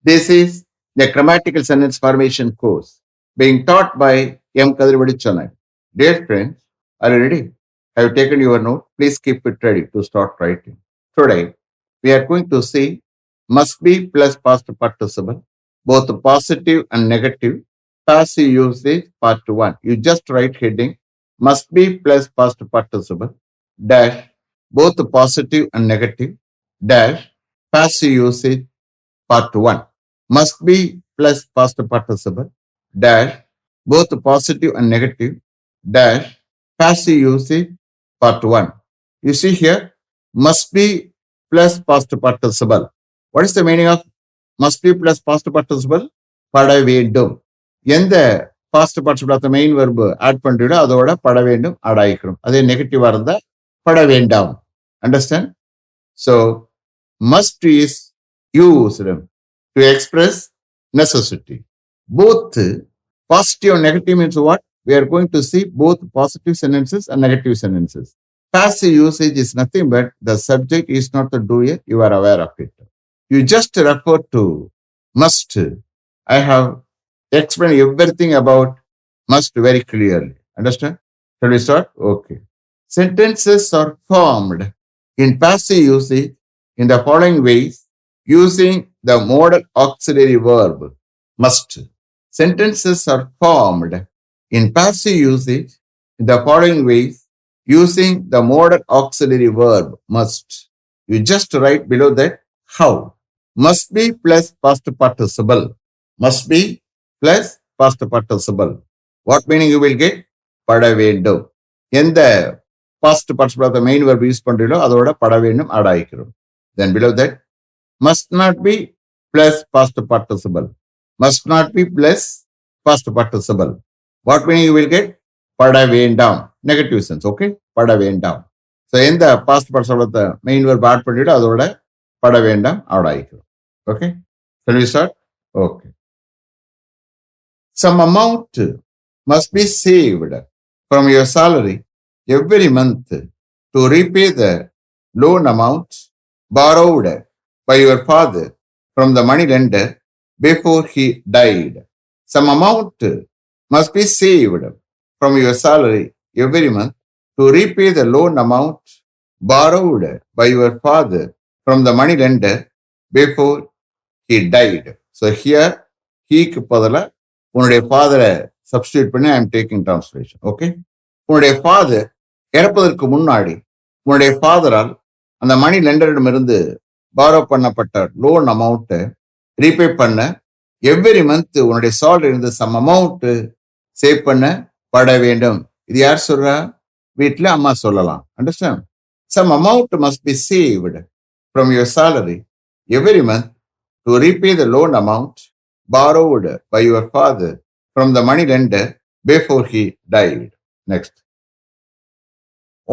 This is the grammatical sentence formation course being taught by M. Kadirvadi Chennai. Dear friends, are you ready? Have you taken your note? Please keep it ready to start writing. Today, we are going to see must be plus past participle, both positive and negative, passive usage part 1. You just write heading must be plus past participle, dash, both positive and negative, dash, passive usage part 1. Must be plus past participle, dash, both positive and negative, dash, passive usage part 1. You see here, must be plus past participle. What is the meaning of must be plus past participle? பட வேண்டும். எந்த past participle main verb add பண்றீங்களோ அதோட பட வேண்டும் add ஆயிக்கணும். அதே நெகட்டிவா இருந்தா பட வேண்டாம். Understand? So must is used to express necessity. Both positive and negative means what? We are going to see both positive sentences and negative sentences. Passive usage is nothing but the subject is not the doer, you are aware of it. You just refer to must. I have explained everything about must very clearly. Understand? Shall we start? Okay. Sentences are formed in passive usage in the following ways using the modal auxiliary verb must. Sentences are formed in passive usage in the following ways using the modal auxiliary verb must. You just write below that how. Must be plus past participle. Must be plus past participle. What meaning you will get? பட வேண்டும். எந்த past participle main verb use பண்றீங்களோ அதோட பட வேண்டும் add ஆயிக்கிறோம். Then below that, must not be plus past participle. Must not be plus past participle. What meaning you will get? பட வேண்டாம். Negative sense, okay? பட வேண்டாம். So, in the past participle main verb add பண்ணிட்டு அதோட பட வேண்டாம் add ஆயிக்கிறோம். Okay? Shall we start? Okay. Some amount must be saved from your salary every month to repay the loan amount borrowed by your father from the money lender before he died. Some amount must be saved from your salary every month to repay the loan amount borrowed by your father from the money lender before he died. So here, heக்கு பதிலா உன்னுடைய ஃபாதரை substitute பண்ணி I am taking translation. Okay, உன்னுடைய father இறப்பதற்கு முன்னாடி உன்னுடைய ஃபாதரால் அந்த மணி லெண்டரிடமிருந்து பாரோ பண்ணப்பட்ட லோன் அமௌண்ட்டை ரீபே பண்ண எவ்ரி மந்த் உன்னுடைய சாலரி இருந்து சம் அமௌண்ட் சேவ் பண்ண பட வேண்டும். இது யார் சொல்றா? வீட்டில் அம்மா சொல்லலாம். Understand? Some amount must be saved from your salary every month to repay the loan amount borrowed by your father from the money lender before he died. Next.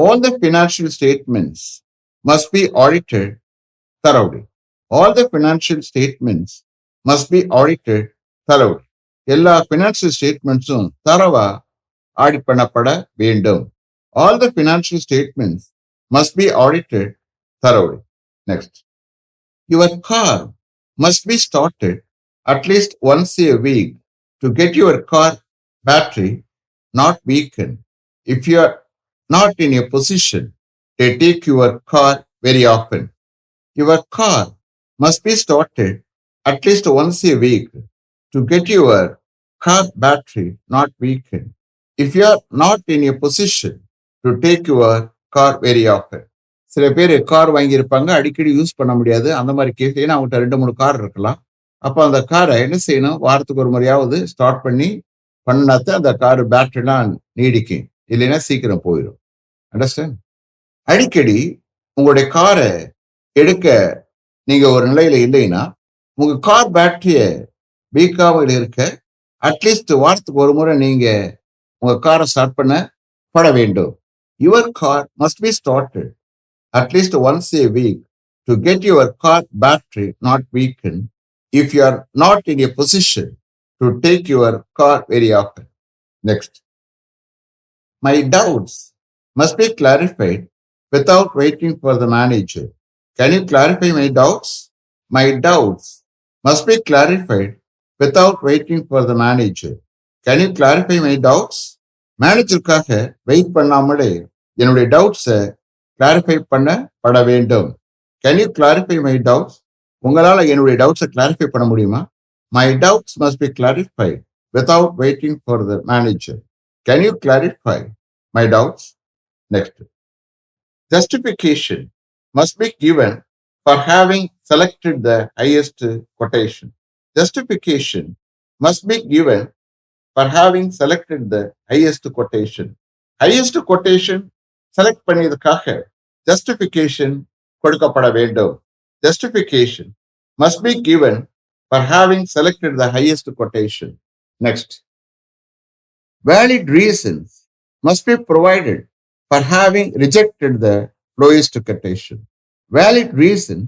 All the financial statements must be audited thoroughly. All the financial statements must be audited thoroughly. எல்லா financial statementsம் தரவா audit பண்ணப்பட வேண்டும். All the financial statements must be audited thoroughly. Next. Your car must be started at least once a week to get your car battery not weakened. If you are not in a position to take your car very often, your car must be started at least once a week to get your car battery not weakened. If you are not in a position to take your car very often. சில பேர் car வாங்கியிருப்பாங்க, அடிக்கடி use பண்ண முடியாது. அந்த மாதிரி case, ஏன்னா அவங்ககிட்ட 2-3 கார் இருக்கலாம். அப்போ அந்த காரை என்ன செய்யணும்? வாரத்துக்கு ஒரு முறையாவது ஸ்டார்ட் பண்ணாதான் அந்த கார் பேட்டரிலாம் நீடிக்கும். இல்லைன்னா சீக்கிரம் போயிடும். அண்டர்ஸ்டாண்ட்? அடிக்கடி உங்களுடைய காரை எடுக்க நீங்க ஒரு நிலையில இல்லைன்னா உங்க கார் பேட்டரியை வீக்காமல் இருக்க அட்லீஸ்ட் வாரத்துக்கு ஒரு முறை நீங்க உங்க காரை ஸ்டார்ட் பண்ண பட வேண்டும். Your car must be started at least once a week to get your car battery not weakened if you are not in a position to take your car very often. Next. My doubts must be clarified without waiting for the manager. Can you clarify my doubts? My doubts must be clarified without waiting for the manager. Can you clarify my doubts? மேனேஜருக்காக wait பண்ணாமலே என்னுடைய டவுட்ஸை clarify பண்ணப்பட வேண்டும். Can you clarify my doubts? உங்களால் என்னுடைய டவுட்ஸை clarify பண்ண முடியுமா? My doubts must be clarified without waiting for the manager. Can you clarify my doubts? Next. Justification must be given for having selected the highest quotation. Justification must be given for having selected the highest quotation. Highest quotation select பண்ணியதுக்காக justification கொடுக்கப்பட வேண்டும். Justification must be given for having selected the highest quotation. Next. Valid reasons must be provided for having rejected the lowest quotation. Valid reason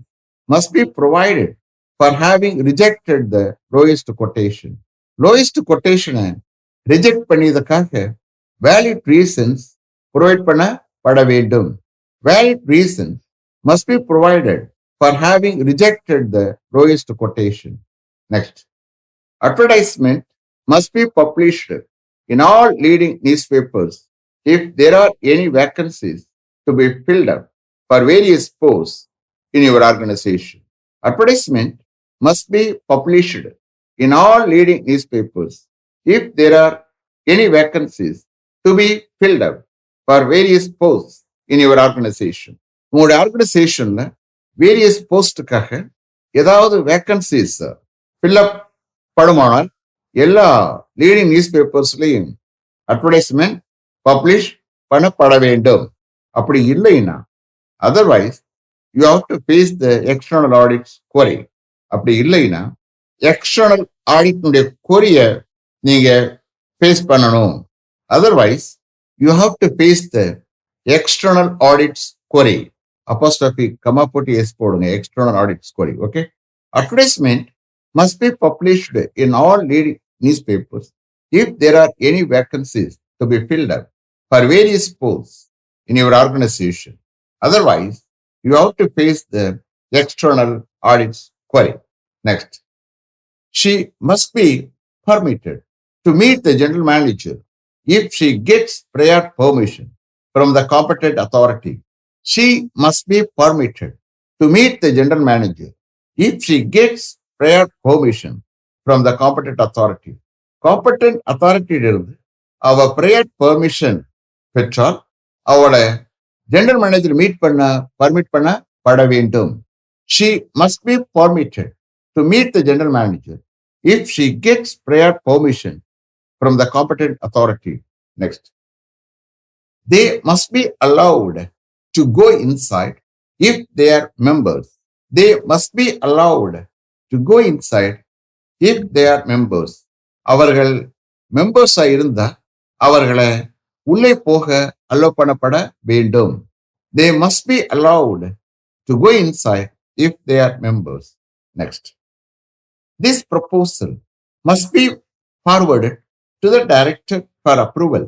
must be provided for having rejected the lowest quotation. Lowest quotation reject பண்ணியதுக்காக valid reasons provide பண்ணப்பட வேண்டும். Valid reasons must be provided for having rejected the lowest quotation. Next. Advertisement must be published in all leading newspapers if there are any vacancies to be filled up for various posts in your organization. Advertisement must be published in all leading newspapers if there are any vacancies to be filled up for various posts in your organization. உங்களுடைய ஆர்கனைசேஷன்ல various போஸ்டுக்காக ஏதாவது vacancies fill up படுமானால் எல்லா leading news பேப்பர்ஸ்லையும் advertisement publish பண்ணப்பட வேண்டும். அப்படி இல்லைன்னா otherwise you have to face the external audits query. அப்படி இல்லைன்னா எக்ஸ்டர்னல் ஆடிட்னுடைய கொரியை நீங்க ஃபேஸ் பண்ணணும். Otherwise you have to face the external audits query. Apostrophe comma போட்டு எஸ் போடுங்க. External audits query. Okay. Advertisement must be published in all leading newspapers if there are any vacancies to be filled up for various posts in your organization. Otherwise, you have to face the external audits query. Next. She must be permitted to meet the general manager if she gets prior permission from the competent authority. She must be permitted to meet the general manager if she gets prior permission from the competent authority. Competent authority இருந்து அவ prior permission பெற்றால் அவளை general manager meet permit பண்ணப்பட வேண்டும். She must be permitted to meet the general manager if she gets prior permission from the competent authority. Next. They must be allowed to go inside if they are members. They must be allowed to go inside if they are members. அவர்கள் மெம்பர்ஸா இருந்தா அவர்களை உள்ளே போக allow பண்ணப்பட வேண்டும். They must be allowed to go inside if they are members. Next. This proposal must be forwarded to the director for approval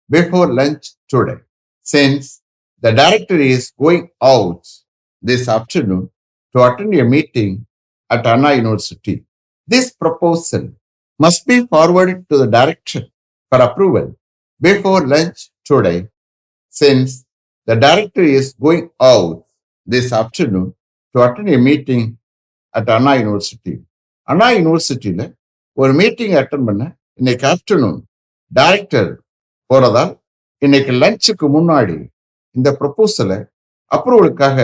before lunch today, since the director is going out this afternoon to attend a meeting at Anna University. This proposal must be forwarded to the director for approval before lunch today, since the director is going out this afternoon to attend a meeting at Anna University. Anna Universityல ஒரு meeting attend பண்ண இன்னைக்கு afternoon director போறதால் இன்னைக்கு லஞ்சுக்கு முன்னாடி இந்த ப்ரொபோசலை அப்ரூவலுக்காக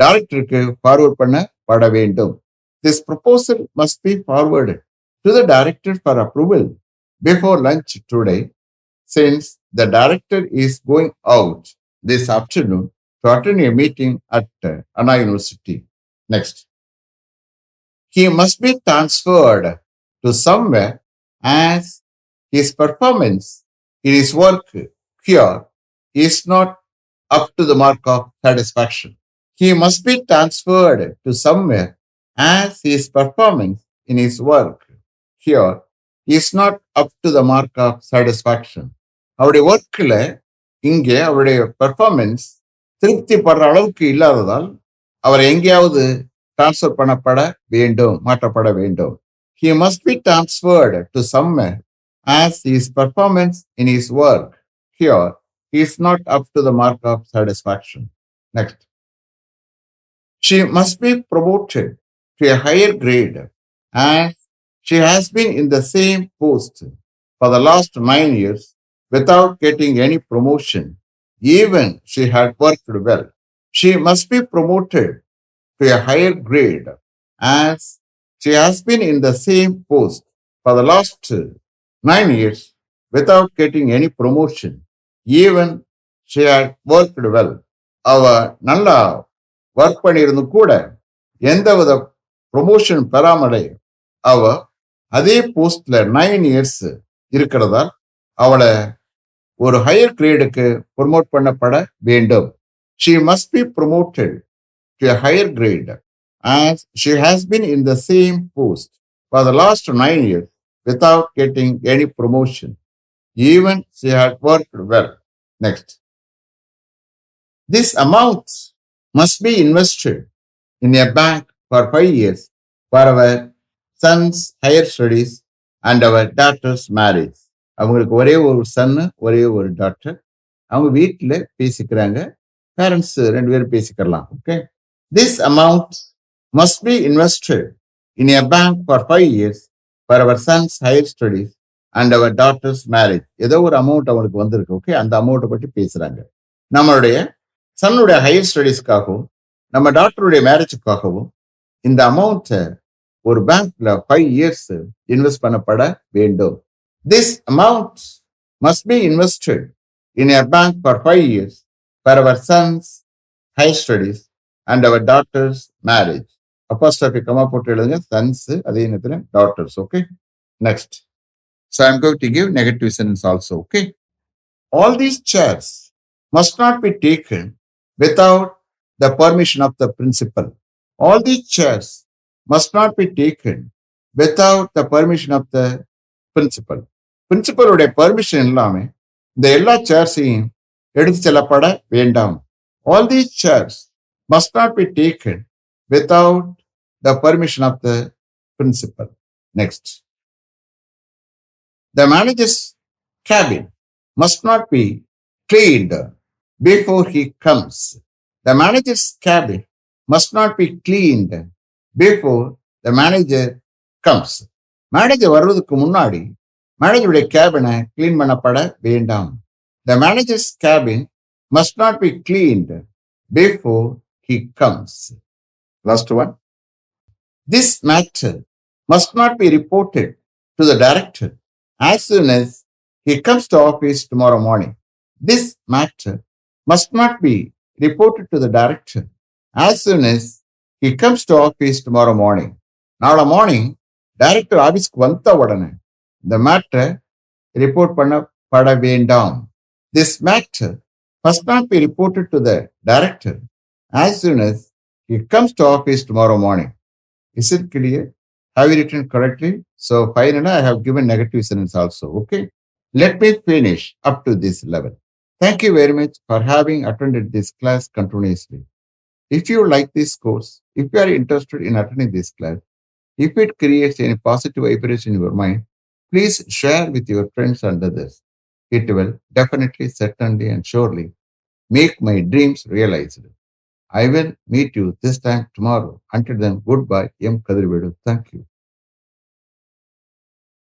டைரக்டருக்கு forward பண்ணப்பட வேண்டும். This proposal must be forwarded to the director for approval before lunch today, since the director is going out this afternoon to attend a meeting at Anna University. Next. He must be transferred to somewhere as his performance in his work here is not up to the mark of satisfaction. He must be transferred to somewhere as his performance in his work here is not up to the mark of satisfaction. அவருடைய ஒர்க்கில் இங்கே அவருடைய performance திருப்தி படுற அளவுக்கு இல்லாததால் அவரை எங்கேயாவது டிரான்ஸ்ஃபர் பண்ணப்பட வேண்டும், மாற்றப்பட வேண்டும். He must be transferred to somewhere as his performance in his work here is not up to the mark of satisfaction. Next. She must be promoted to a higher grade and she has been in the same post for the last 9 years without getting any promotion, even she had worked well. She must be promoted to a higher grade as she has been in the same post for the last 9 years without getting any promotion, even she had worked well. அவ நல்லா work பண்ணியிருந்தும் கூட எந்தவித promotion பெறாமலே அவ அதே போஸ்ட்ல 9 years இருக்கிறதா அவளை ஒரு ஹையர் கிரேடுக்கு ப்ரொமோட் பண்ணப்பட வேண்டும். She must be promoted to a higher grade as she has been in the same post for the last 9 years without getting any promotion. Even she had worked well. Next. This amount must be invested in a bank for 5 years for our son's higher studies and our daughter's marriage. அவங்களுக்கு ஒரே ஒரு சன்னு ஒரே ஒரு doctor. அவங்க வீட்டில் பேசிக்கிறாங்க. Parents 2 பேரும் பேசிக்கலாம். Okay. This amount must be invested in a bank for 5 years for our son's higher studies and our daughter's marriage. ஏதோ ஒரு அமௌண்ட் அவங்களுக்கு வந்திருக்கு. ஓகே. அந்த அமௌண்ட்டை பற்றி பேசுறாங்க. நம்மளுடைய சன்னுடைய ஹையர் ஸ்டடீஸ்க்காகவும் நம்ம டாக்டருடைய மேரேஜுக்காகவும் இந்த அமௌண்ட்டை ஒரு பேங்க்ல 5 இயர்ஸ் இன்வெஸ்ட் பண்ணப்பட வேண்டும். This amount must be invested in a bank for 5 years for our son's higher studies and our daughter's marriage. Apostrophe comma போட்டு எழுதுங்க. சன்ஸ் அதே நேரத்தில் daughters. Okay. Next. So I'm going to give negative sentence also. Okay. All these chairs must not be taken without the permission of the principal. All these chairs must not be taken without the permission of the principal. பிரின்சிபலுடைய permission இல்லாம இந்த எல்லா சேர்ஸையும் எடுத்து செல்லப்பட வேண்டாம். All these chairs must not be taken without the permission of the principal. Next. The manager's cabin must not be cleaned before he comes. The manager's cabin must not be cleaned before the manager comes. Manager வர்றதுக்கு முன்னாடி மேனேஜருடைய கேபினை clean பண்ணப்பட வேண்டாம். The manager's cabin must not be cleaned before he comes. Last one. This matter must not be reported to the director as soon as he comes to office tomorrow morning. This matter must not be reported to the director as soon as he comes to office tomorrow morning. நாளை morning director ஆபீஸ்க்கு வந்த உடனே இந்த மேட்டரை report பண்ணப்பட வேண்டாம். This matter must not be reported to the director as soon as he comes to office tomorrow morning. Is it clear? Have you written correctly? So finally, I have given negative sentence also. Okay. Let me finish up to this level. Thank you very much for having attended this class continuously. If you like this course, if you are interested in attending this class, if it creates any positive vibration in your mind, please share with your friends and others. It will definitely, certainly, and surely make my dreams realized. I will meet you this time tomorrow. Until then, goodbye. M. Kadirvedu. Thank you.